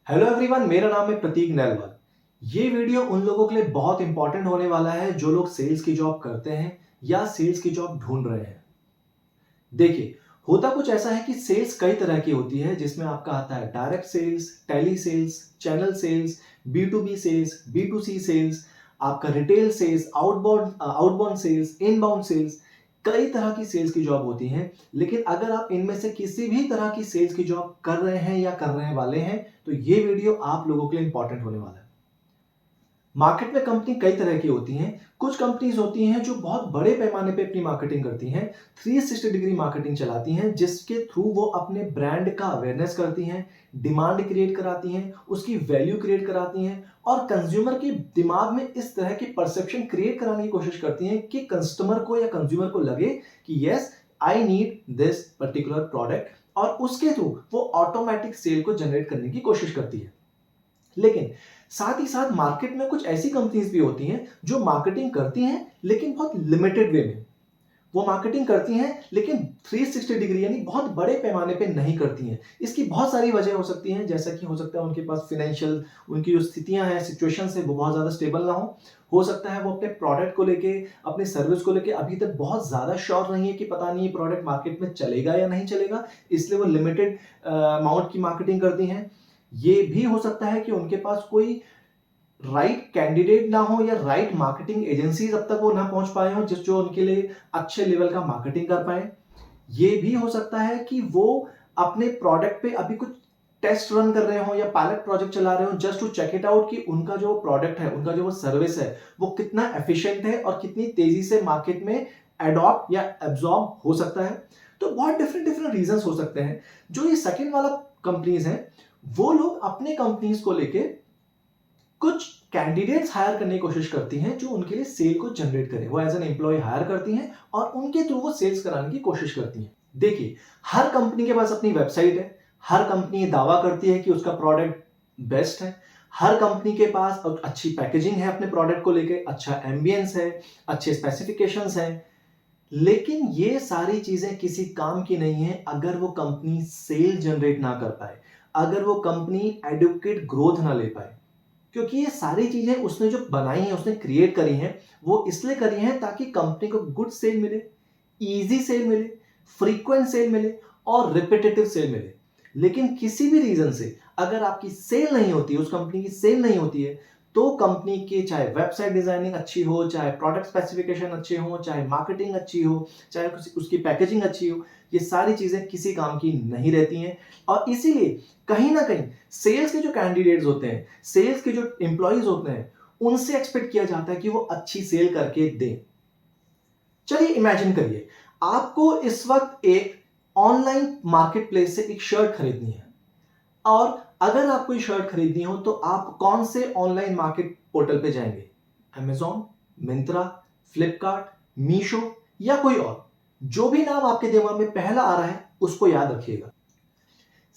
Hello everyone, मेरा नाम है प्रतीक नरवाल। ये वीडियो उन लोगों के लिए बहुत इंपॉर्टेंट होने वाला है जो लोग सेल्स की जॉब करते हैं या सेल्स की जॉब ढूंढ रहे हैं। देखिए, होता कुछ ऐसा है कि सेल्स कई तरह की होती है, जिसमें आपका आता है direct sales, tele sales, channel sales, B to B sales, B to C sales, आपका retail sales, outbound sales, inbound sales. कई तरह की सेल्स की जॉब होती हैं। लेकिन अगर आप इनमें से किसी भी तरह की सेल्स की जॉब कर रहे हैं या करने वाले हैं, तो ये वीडियो आप लोगों के लिए इंपॉर्टेंट होने वाला है। मार्केट में कंपनी कई तरह की होती हैं। कुछ कंपनीज होती हैं जो बहुत बड़े पैमाने पे अपनी मार्केटिंग करती हैं, 360 डिग्री मार्केटिंग चलाती हैं, जिसके थ्रू वो अपने ब्रांड का अवेयरनेस करती हैं, डिमांड क्रिएट कराती हैं, उसकी वैल्यू क्रिएट कराती हैं और कंज्यूमर के दिमाग में इस तरह की परसेप्शन क्रिएट कराने की कोशिश करती हैं कि कस्टमर को या कंज्यूमर को लगे कि yes, I need this particular product, और उसके थ्रू वो ऑटोमेटिक सेल को जनरेट करने की कोशिश करती है। लेकिन साथ ही साथ मार्केट में कुछ ऐसी कंपनीज भी होती हैं जो मार्केटिंग करती हैं लेकिन बहुत लिमिटेड वे में। वो मार्केटिंग करती हैं लेकिन 360 डिग्री यानी बहुत बड़े पैमाने पे नहीं करती हैं। इसकी बहुत सारी वजह हो सकती हैं, जैसा कि हो सकता है उनके पास फाइनेंशियल, उनकी जो स्थितियां हैं, सिचुएशंस है, वो बहुत ज़्यादा स्टेबल ना हो सकता है वो अपने प्रोडक्ट को लेके, अपनी सर्विस को लेके अभी तक बहुत ज़्यादा श्योर नहीं है कि पता नहीं ये प्रोडक्ट मार्केट में चलेगा या नहीं चलेगा, इसलिए वो लिमिटेड अमाउंट की मार्केटिंग करती हैं। ये भी हो सकता है कि उनके पास कोई राइट कैंडिडेट ना हो या राइट मार्केटिंग एजेंसीज अब तक वो ना पहुंच पाए हो जिस जो उनके लिए अच्छे लेवल का मार्केटिंग कर पाए। ये भी हो सकता है कि वो अपने प्रोडक्ट पे अभी कुछ टेस्ट रन कर रहे हो या पायलट प्रोजेक्ट चला रहे हो just to check it out कि उनका जो प्रोडक्ट है, उनका जो वो सर्विस है, वो कितना एफिशिएंट है और कितनी तेजी से मार्केट में एडॉप्ट या एब्जॉर्ब हो सकता है। तो बहुत डिफरेंट डिफरेंट रीजंस हो सकते हैं। जो ये सेकंड वाला कंपनीज हैं, वो लोग अपने कंपनीज को लेके कुछ कैंडिडेट्स हायर करने की कोशिश करती हैं जो उनके लिए सेल को जनरेट करें। वो एज एन एम्प्लॉय हायर करती हैं और उनके थ्रू वो सेल्स कराने की कोशिश करती हैं। देखिए, हर कंपनी के पास अपनी वेबसाइट है। हर कंपनी दावा करती है कि उसका प्रोडक्ट बेस्ट है। हर कंपनी के पास अच्छी पैकेजिंग है, अपने प्रोडक्ट को लेके अच्छा एम्बियंस है, अच्छे स्पेसिफिकेशंस हैं। लेकिन ये सारी चीजें किसी काम की नहीं है अगर वो कंपनी सेल जनरेट ना कर पाए, अगर वो कंपनी एडुकेट ग्रोथ ना ले पाए। क्योंकि ये सारी चीजें उसने जो बनाई हैं, उसने क्रिएट करी हैं, वो इसलिए करी हैं ताकि कंपनी को गुड सेल मिले, इजी सेल मिले, फ्रीक्वेंट सेल मिले और रिपीटेटिव सेल मिले। लेकिन किसी भी रीजन से अगर आपकी सेल नहीं होती, उस कंपनी की सेल नहीं होती है, तो कंपनी की चाहे वेबसाइट डिजाइनिंग अच्छी हो, चाहे प्रोडक्ट स्पेसिफिकेशन अच्छे हो, चाहे मार्केटिंग अच्छी हो, चाहे उसकी पैकेजिंग अच्छी हो, ये सारी चीजें किसी काम की नहीं रहती हैं। और इसीलिए कहीं ना कहीं सेल्स के जो कैंडिडेट्स होते हैं, सेल्स के जो एम्प्लॉयज होते हैं, उनसे एक्सपेक्ट किया जाता है कि वो अच्छी सेल करके दें। चलिए इमेजिन करिए, आपको इस वक्त एक ऑनलाइन मार्केट प्लेस से एक शर्ट खरीदनी है, और अगर आपको ये शर्ट खरीदनी हो तो आप कौन से ऑनलाइन मार्केट पोर्टल पे जाएंगे? अमेजॉन, मिंत्रा, फ्लिपकार्ट, मीशो या कोई और? जो भी नाम आपके दिमाग में पहला आ रहा है उसको याद रखिएगा।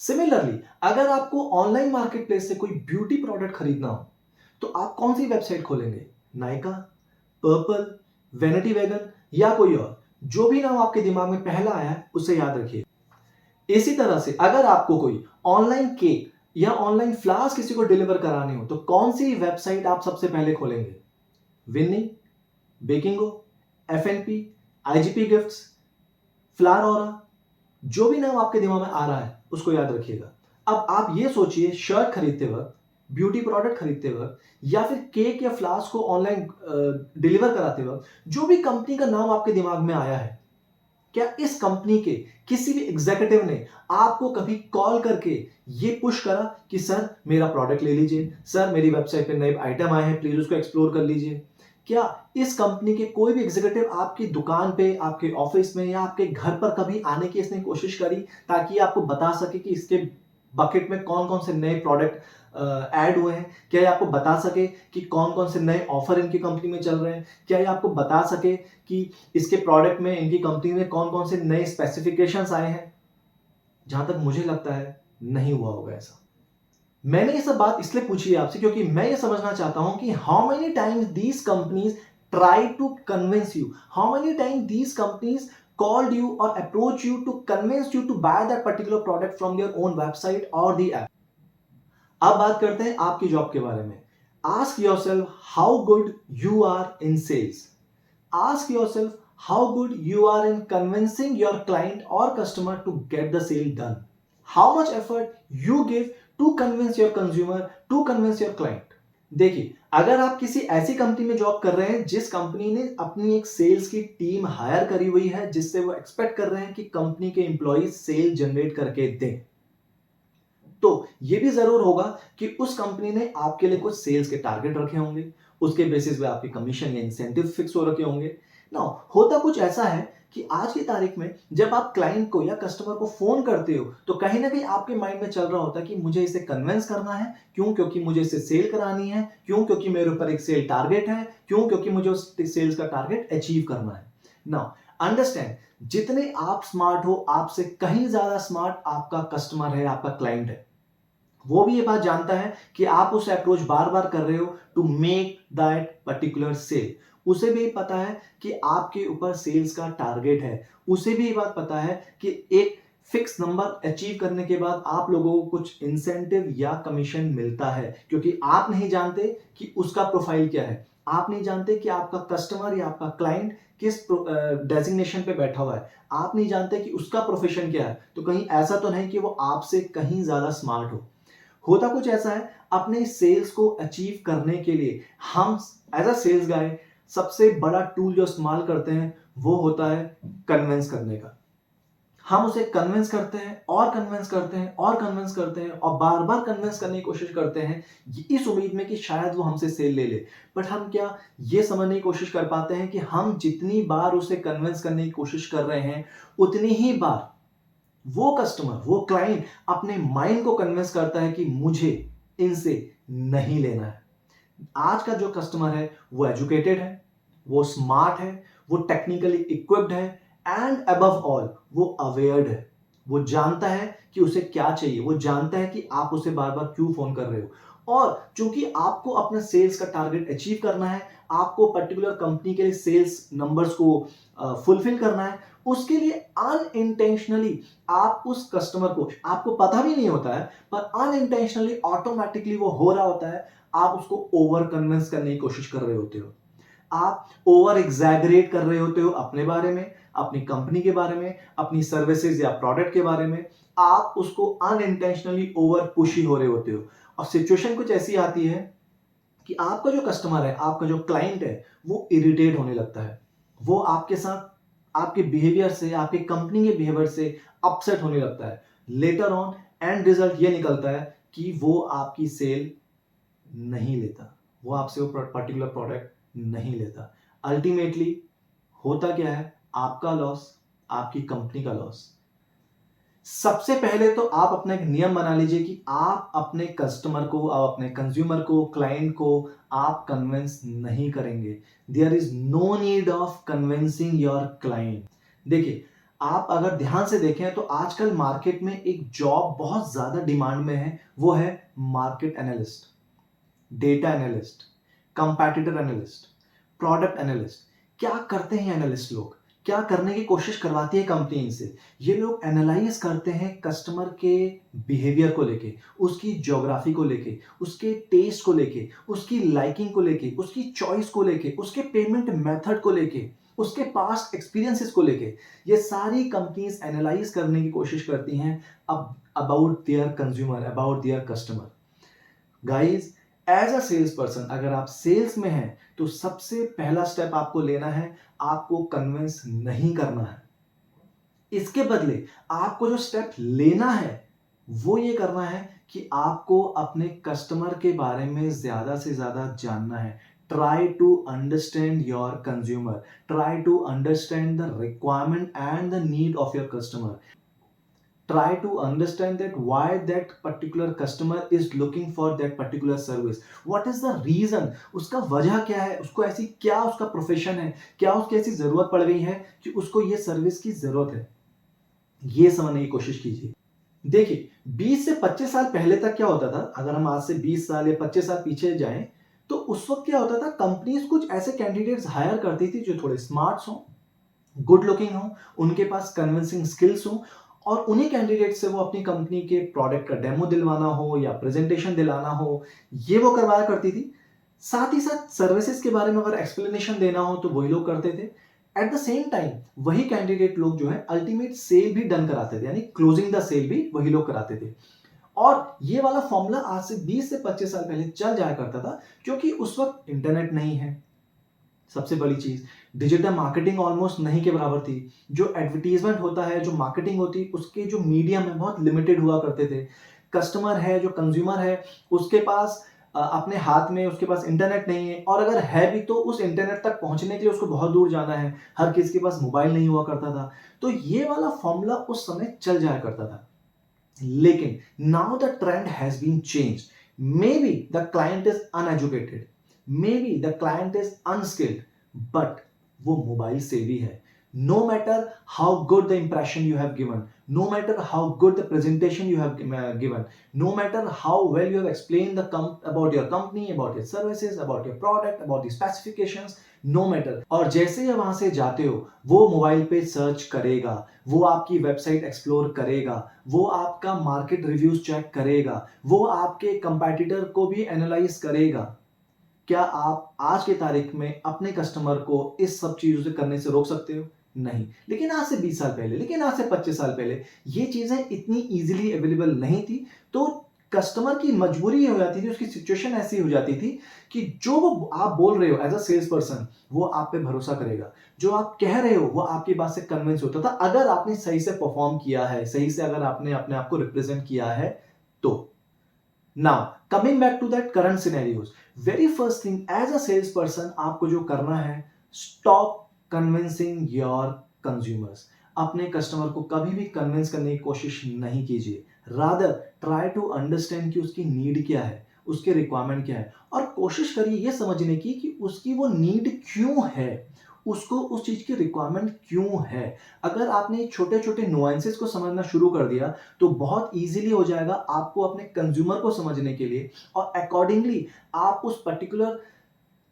सिमिलरली, अगर आपको ऑनलाइन मार्केट प्लेस से कोई ब्यूटी प्रोडक्ट खरीदना हो तो आप कौन सी वेबसाइट खोलेंगे? नायका, पर्पल, वैनिटी वैगन या कोई और? जो भी नाम आपके दिमाग में पहला आया है उसे याद रखिए। इसी तरह से अगर आपको कोई ऑनलाइन केक या ऑनलाइन फ्लावर्स किसी को डिलीवर कराने हो तो कौन सी वेबसाइट आप सबसे पहले खोलेंगे? विनी, बेकिंगो, एफएनपी, आईजीपी गिफ्ट्स, फ्लावर ओरा? जो भी नाम आपके दिमाग में आ रहा है उसको याद रखिएगा। अब आप ये सोचिए, शर्ट खरीदते वक्त, ब्यूटी प्रोडक्ट खरीदते वक्त या फिर केक या फ्लावर्स को ऑनलाइन डिलीवर कराते वक्त जो भी कंपनी का नाम आपके दिमाग में आया है, क्या इस कंपनी के किसी भी एग्जीक्यूटिव ने आपको कभी कॉल करके ये पुश करा कि सर मेरा प्रोडक्ट ले लीजिए, सर मेरी वेबसाइट पे नए आइटम आए हैं, प्लीज उसको एक्सप्लोर कर लीजिए? क्या इस कंपनी के कोई भी एग्जीक्यूटिव आपकी दुकान पे, आपके ऑफिस में या आपके घर पर कभी आने की इसने कोशिश करी ताकि आपको बता सके कि इसके बकेट में कौन कौन से नए प्रोडक्ट ऐड हुए हैं? क्या ये आपको बता सके कि कौन कौन से नए ऑफर इनकी कंपनी में चल रहे हैं? क्या ये आपको बता सके कि इसके प्रोडक्ट में, इनकी कंपनी में कौन कौन से नए स्पेसिफिकेशंस आए हैं? जहां तक मुझे लगता है नहीं हुआ होगा ऐसा। मैंने ये सब बात इसलिए पूछी है आपसे क्योंकि मैं ये समझना चाहता हूं कि how many times these companies try to convince you, how many times these companies called you or approach you to convince you to buy that particular product from your own website or the app. अब बात करते हैं आपकी job के बारे में। Ask yourself how good you are in sales. Ask yourself how good you are in convincing your client और customer to get the sale done. How much effort you give to convince your consumer, to convince your client. देखिए, अगर आप किसी ऐसी company में job कर रहे हैं जिस कंपनी ने अपनी एक सेल्स की टीम हायर करी हुई है, जिससे वो एक्सपेक्ट कर रहे हैं कि कंपनी के एम्प्लॉइज सेल जनरेट करके दें, तो ये भी जरूर होगा कि उस कंपनी ने आपके लिए कुछ सेल्स के टारगेट रखे होंगे, उसके बेसिस पे आपके कमीशन या इंसेंटिव फिक्स हो रखे होंगे ना। होता कुछ ऐसा है कि आज की तारीख में जब आप क्लाइंट को या कस्टमर को फोन करते हो तो कहीं ना कहीं आपके माइंड में चल रहा होता है कि मुझे इसे कन्विंस करना है। क्यों? क्योंकि मुझे इसे सेल करानी है। क्यों? क्योंकि मेरे ऊपर एक सेल टारगेट है। क्यों? क्योंकि मुझे उस सेल्स का टारगेट अचीव करना है ना। अंडरस्टैंड, जितने आप स्मार्ट हो, आपसे कहीं ज्यादा स्मार्ट आपका कस्टमर है, आपका क्लाइंट है। वो भी ये बात जानता है कि आप उस अप्रोच बार बार कर रहे हो to make that particular sale. उसे भी पता है कि आपके ऊपर सेल्स का टारगेट है। उसे भी ये बात पता है कि एक फिक्स नंबर अचीव करने के बाद आप लोगों को कुछ इंसेंटिव या कमीशन मिलता है, क्योंकि आप नहीं जानते कि उसका प्रोफाइल क्या है। आप नहीं जानते कि आपका कस्टमर या आपका क्लाइंट किस डेजिग्नेशन पे बैठा हुआ है। आप नहीं जानते कि उसका प्रोफेशन क्या है। तो कहीं ऐसा तो नहीं कि वो आपसे कहीं ज्यादा स्मार्ट हो। होता कुछ ऐसा है, अपने सेल्स को अचीव करने के लिए हम एज अ सेल्स गाय सबसे बड़ा टूल जो इस्तेमाल करते हैं वो होता है कन्विंस करने का। हम उसे कन्विंस करते हैं और कन्विंस करते हैं और कन्विंस करते हैं और बार बार कन्विंस करने की कोशिश करते हैं इस उम्मीद में कि शायद वो हमसे सेल ले ले। बट हम क्या ये समझने की कोशिश कर पाते हैं कि हम जितनी बार उसे कन्विंस करने की कोशिश कर रहे हैं उतनी ही बार वो कस्टमर, वो क्लाइंट अपने माइंड को कन्विंस करता है कि मुझे इनसे नहीं लेना है। आज का जो कस्टमर है वो एजुकेटेड है, वो स्मार्ट है, वो टेक्निकली इक्विप्ड है एंड अबव ऑल वो अवेयर्ड है। वो जानता है कि उसे क्या चाहिए, वो जानता है कि आप उसे बार बार क्यों फोन कर रहे हो। और चूंकि आपको अपने सेल्स का टारगेट अचीव करना है, आपको पर्टिकुलर कंपनी के लिए सेल्स नंबर्स को फुलफिल करना है, उसके लिए अनइंटेंशनली आप उस कस्टमर को, आपको पता भी नहीं होता है पर अनइंटेंशनली ऑटोमेटिकली वो हो रहा होता है, आप उसको ओवर कन्विंस करने की कोशिश कर रहे होते हो। आप ओवर एग्जैगरेट कर रहे होते हो अपने बारे में, अपनी कंपनी के बारे में, अपनी सर्विसेज या प्रोडक्ट के बारे में। आप उसको अनइंटेंशनली ओवर पुशी हो रहे होते हो और सिचुएशन कुछ ऐसी आती है कि आपका जो कस्टमर है, आपका जो क्लाइंट है, वो इरिटेट होने लगता है। वो आपके साथ, आपके बिहेवियर से, आपके कंपनी के बिहेवियर से अपसेट होने लगता है। लेटर ऑन एंड रिजल्ट ये निकलता है कि वो आपकी सेल नहीं लेता, वो आपसे वो पर्टिकुलर प्रोडक्ट नहीं लेता। अल्टीमेटली होता क्या है? आपका लॉस, आपकी कंपनी का लॉस। सबसे पहले तो आप अपना एक नियम बना लीजिए कि आप अपने कस्टमर को, आप अपने कंज्यूमर को, क्लाइंट को आप कन्विंस नहीं करेंगे। There is no need of convincing your client. देखिए, आप अगर ध्यान से देखें तो आजकल मार्केट में एक जॉब बहुत ज्यादा डिमांड में है, वो है market analyst, data analyst, competitor analyst, product analyst. क्या करते हैं एनालिस्ट लोग? क्या करने की कोशिश करवाती है कंपनी इनसे? ये लोग एनालाइज करते हैं कस्टमर के बिहेवियर को लेके, उसकी ज्योग्राफी को लेके, उसके टेस्ट को लेके, उसकी लाइकिंग को लेके, उसकी चॉइस को लेके, उसके पेमेंट मेथड को लेके, उसके पास्ट एक्सपीरियंसेस को लेके। ये सारी कंपनीज एनालाइज करने की कोशिश करती हैं अब about their consumer, about their customer. Guys, as a sales person अगर आप सेल्स में हैं तो सबसे पहला स्टेप आपको लेना है, आपको कन्विंस नहीं करना है। इसके बदले आपको जो स्टेप लेना है वो ये करना है कि आपको अपने कस्टमर के बारे में ज्यादा से ज्यादा जानना है। Try to understand your consumer, try to understand the requirement and the need of your customer. Try to understand that why that particular customer is looking for that particular service. What is the reason? उसका वजह क्या है? उसको ऐसी क्या उसका profession है? क्या उसकी ऐसी जरूरत पड़ गई है कि उसको ये सर्विस की जरूरत है? ये समझने की कोशिश कीजिए। देखिए, 20 से 25 साल पहले तक क्या होता था, अगर हम आज से 20 साल या 25 साल पीछे जाएं तो उस वक्त क्या होता था, कंपनीज कुछ ऐसे कैंडिडेट्स हायर करती थी जो थोड़े स्मार्ट हों, गुड लुकिंग हो, उनके पास कन्विंसिंग स्किल्स हो और उन्हीं कैंडिडेट से वो अपनी कंपनी के प्रोडक्ट का डेमो दिलवाना हो या प्रेजेंटेशन दिलाना हो, ये वो करवाया करती थी। साथ ही साथ सर्विसेज के बारे में अगर एक्सप्लेनेशन देना हो तो वही लोग करते थे। एट द सेम टाइम वही कैंडिडेट लोग जो है अल्टीमेट सेल भी डन कराते थे, यानी क्लोजिंग द सेल भी वही लोग कराते थे। और ये वाला फॉर्मूला आज से 20 से 25 साल पहले चल जाया करता था, क्योंकि उस वक्त इंटरनेट नहीं है। सबसे बड़ी चीज, डिजिटल मार्केटिंग ऑलमोस्ट नहीं के बराबर थी। जो एडवर्टीजमेंट होता है, जो मार्केटिंग होती, उसके जो मीडियम है बहुत लिमिटेड हुआ करते थे। कस्टमर है, जो कंज्यूमर है, उसके पास अपने हाथ में उसके पास इंटरनेट नहीं है, और अगर है भी तो उस इंटरनेट तक पहुंचने के लिए उसको बहुत दूर जाना है। हर किसी के पास मोबाइल नहीं हुआ करता था। तो ये वाला फॉर्मूला उस समय चल जाया करता था। लेकिन now the trend has been changed. May be the client is uneducated, may be the client is unskilled, but वो मोबाइल से भी है। No matter how good the impression you have given, no matter how good the presentation you have given, no matter how well you have explained about your company, about your services, about your product, about the specifications, no matter, और जैसे ही वहां से जाते हो वो mobile पे search करेगा, वो आपकी वेबसाइट एक्सप्लोर करेगा, वो आपका मार्केट रिव्यूज चेक करेगा, वो आपके कंपेटिटर को भी एनालाइज करेगा। क्या आप आज के तारीख में अपने कस्टमर को इस सब चीजों से करने से रोक सकते हो? नहीं। लेकिन आज से 20 साल पहले, लेकिन आज से 25 साल पहले ये चीजें इतनी इजीली अवेलेबल नहीं थी। तो कस्टमर की मजबूरी ये हो जाती थी, उसकी सिचुएशन ऐसी हो जाती थी कि जो वो आप बोल रहे हो एज अ सेल्स पर्सन, वो आप पे भरोसा करेगा। जो आप कह रहे हो वो आपकी बात से कन्विंस होता था, अगर आपने सही से परफॉर्म किया है, सही से अगर आपने अपने आप को रिप्रेजेंट किया है तो। Now, coming back to that current scenarios, very first thing as a salesperson आपको जो करना है, stop convincing your consumers. अपने कस्टमर को कभी भी कन्विंस करने की कोशिश नहीं कीजिए। रादर ट्राई टू अंडरस्टैंड कि उसकी नीड क्या है, उसके रिक्वायरमेंट क्या है, और कोशिश करिए ये समझने की कि उसकी वो नीड क्यों है, उसको उस चीज की रिक्वायरमेंट क्यों है। अगर आपने छोटे छोटे नुआंसेस को समझना शुरू कर दिया तो बहुत इजीली हो जाएगा आपको अपने कंज्यूमर को समझने के लिए, और अकॉर्डिंगली आप उस पर्टिकुलर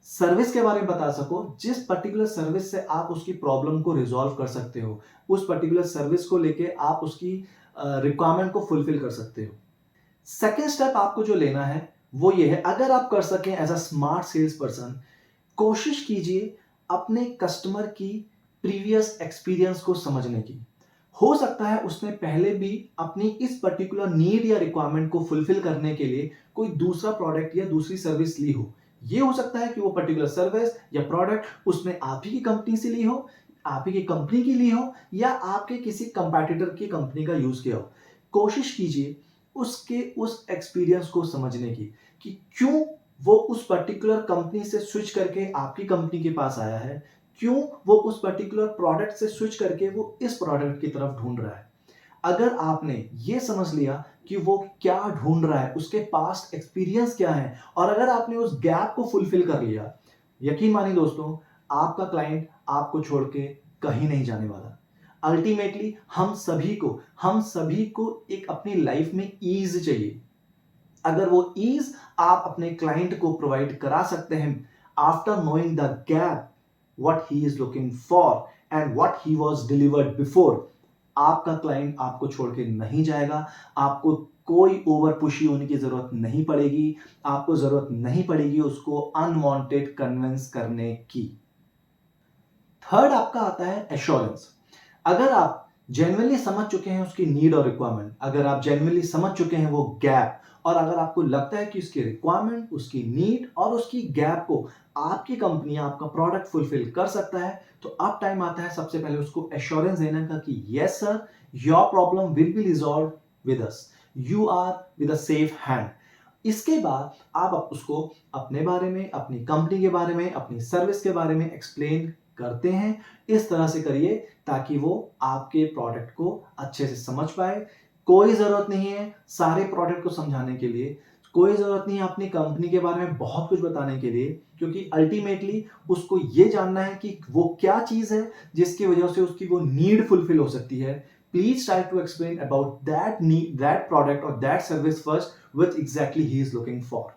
सर्विस के बारे में बता सको, जिस पर्टिकुलर सर्विस से आप उसकी प्रॉब्लम को रिजॉल्व कर सकते हो, उस पर्टिकुलर सर्विस को लेके आप उसकी रिक्वायरमेंट को फुलफिल कर सकते हो। सेकेंड स्टेप आपको जो लेना है वो ये है, अगर आप कर सकें as a smart sales person, कोशिश कीजिए अपने कस्टमर की प्रीवियस एक्सपीरियंस को समझने की। हो सकता है उसने पहले भी अपनी इस पर्टिकुलर नीड या रिक्वायरमेंट को फुलफिल करने के लिए कोई दूसरा प्रोडक्ट या दूसरी सर्विस ली हो। ये हो सकता है कि वो पर्टिकुलर सर्विस या प्रोडक्ट उसने आप ही की कंपनी से ली हो, आप ही की कंपनी की ली हो, या आपके किसी कंपैटिटर की कंपनी का यूज किया हो। कोशिश कीजिए उसके उस एक्सपीरियंस को समझने की कि क्यों वो उस पर्टिकुलर कंपनी से स्विच करके आपकी कंपनी के पास आया है, क्यों वो उस पर्टिकुलर प्रोडक्ट से स्विच करके वो इस प्रोडक्ट की तरफ ढूंढ रहा है। अगर आपने ये समझ लिया कि वो क्या ढूंढ रहा है, उसके पास्ट एक्सपीरियंस क्या है, और अगर आपने उस गैप को फुलफिल कर लिया, यकीन मानिए दोस्तों, आपका क्लाइंट आपको छोड़ के कहीं नहीं जाने वाला। अल्टीमेटली हम सभी को एक अपनी लाइफ में ईज चाहिए। अगर वो ईज आप अपने क्लाइंट को प्रोवाइड करा सकते हैं after knowing the gap what he is looking for and what he was delivered before, आपका क्लाइंट आपको छोड़ के नहीं जाएगा। आपको कोई ओवर पुशी होने की जरूरत नहीं पड़ेगी, आपको जरूरत नहीं पड़ेगी उसको अनवांटेड कन्विंस करने की। थर्ड आपका आता है एश्योरेंस। अगर आप जेन्युइनली समझ चुके हैं उसकी नीड और रिक्वायरमेंट, अगर आप जेन्युइनली समझ चुके हैं वो गैप, और अगर आपको लगता है कि उसकी रिक्वायरमेंट, उसकी नीड और उसकी गैप को आपकी कंपनी, आपका प्रोडक्ट फुलफिल कर सकता है, तो अब टाइम आता है सबसे पहले उसको एश्योरेंस देने का कि yes sir, your problem will be resolve with us, you are with a safe hand. इसके बाद आप उसको अपने बारे में, अपनी कंपनी के बारे में, अपनी सर्विस के बारे में एक्सप्लेन करते हैं। इस तरह से करिए ताकि वो आपके प्रोडक्ट को अच्छे से समझ पाए। कोई जरूरत नहीं है सारे प्रोडक्ट को समझाने के लिए, कोई जरूरत नहीं है अपनी कंपनी के बारे में बहुत कुछ बताने के लिए, क्योंकि अल्टीमेटली उसको ये जानना है कि वो क्या चीज है जिसकी वजह से उसकी वो नीड फुलफिल हो सकती है। Please try to explain about that need, that product और that service first which exactly ही इज लुकिंग फॉर।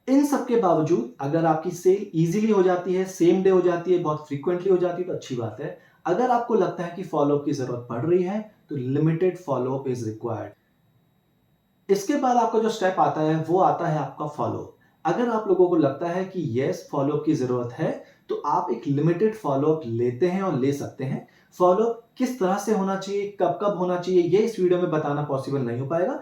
इन सब के बावजूद अगर आपकी सेल इजीली हो जाती है, सेम डे हो जाती है, बहुत फ्रीक्वेंटली हो जाती है, तो अच्छी बात है। अगर आपको लगता है कि फॉलोअप की जरूरत पड़ रही है तो लिमिटेड फॉलोअप इज रिक्वायर्ड। इसके बाद आपका जो स्टेप आता है वो आता है आपका फॉलोअप। अगर आप लोगों को लगता है कि यस फॉलोअप की जरूरत है तो आप एक लिमिटेड फॉलोअप लेते हैं और ले सकते हैं। फॉलोअप किस तरह से होना चाहिए, कब कब होना चाहिए, ये इस वीडियो में बताना पॉसिबल नहीं हो पाएगा,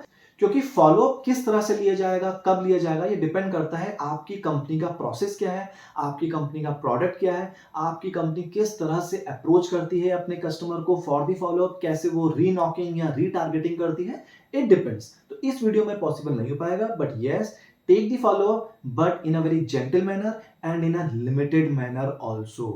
क्योंकि फॉलोअप किस तरह से लिया जाएगा, कब लिया जाएगा, ये डिपेंड करता है आपकी कंपनी का प्रोसेस क्या है, आपकी कंपनी का प्रोडक्ट क्या है, आपकी कंपनी किस तरह से अप्रोच करती है अपने कस्टमर को फॉर दी फॉलोअप, कैसे वो री नॉकिंग या रीटारगेटिंग करती है। It depends. तो इस वीडियो में पॉसिबल नहीं हो पाएगा, but yes, take the follow up, but in a very gentle manner and in a limited manner also.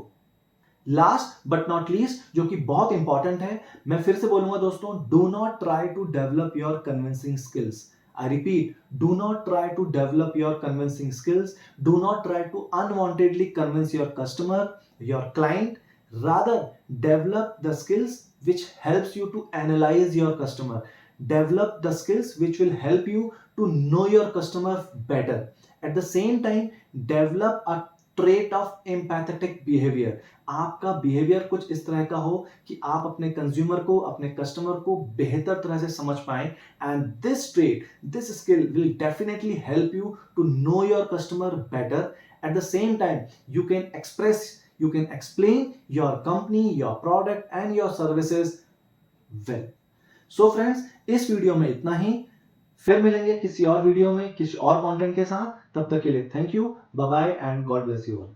Last but not least, जो कि बहुत इंपॉर्टेंट है, मैं फिर से बोलूंगा दोस्तों, do not try to develop your convincing skills. I repeat, do not try to develop your convincing skills, do not try to unwantedly convince your customer, your client, rather develop the skills which helps you to analyze your customer, develop the skills which will help you to know your customer better. At the same time, develop a trait of empathetic behavior. आपका behaviour कुछ इस तरह का हो कि आप अपने consumer को, अपने कस्टमर को बेहतर तरह से समझ पाएं, and this trait, this skill will definitely help you to know your customer better. At the same time you can express, you can explain your company, your product and your services well. So friends, इस video में इतना ही। फिर मिलेंगे किसी और video में किसी और कंटेंट के साथ। तब तक के लिए thank you, bye bye and God bless you all.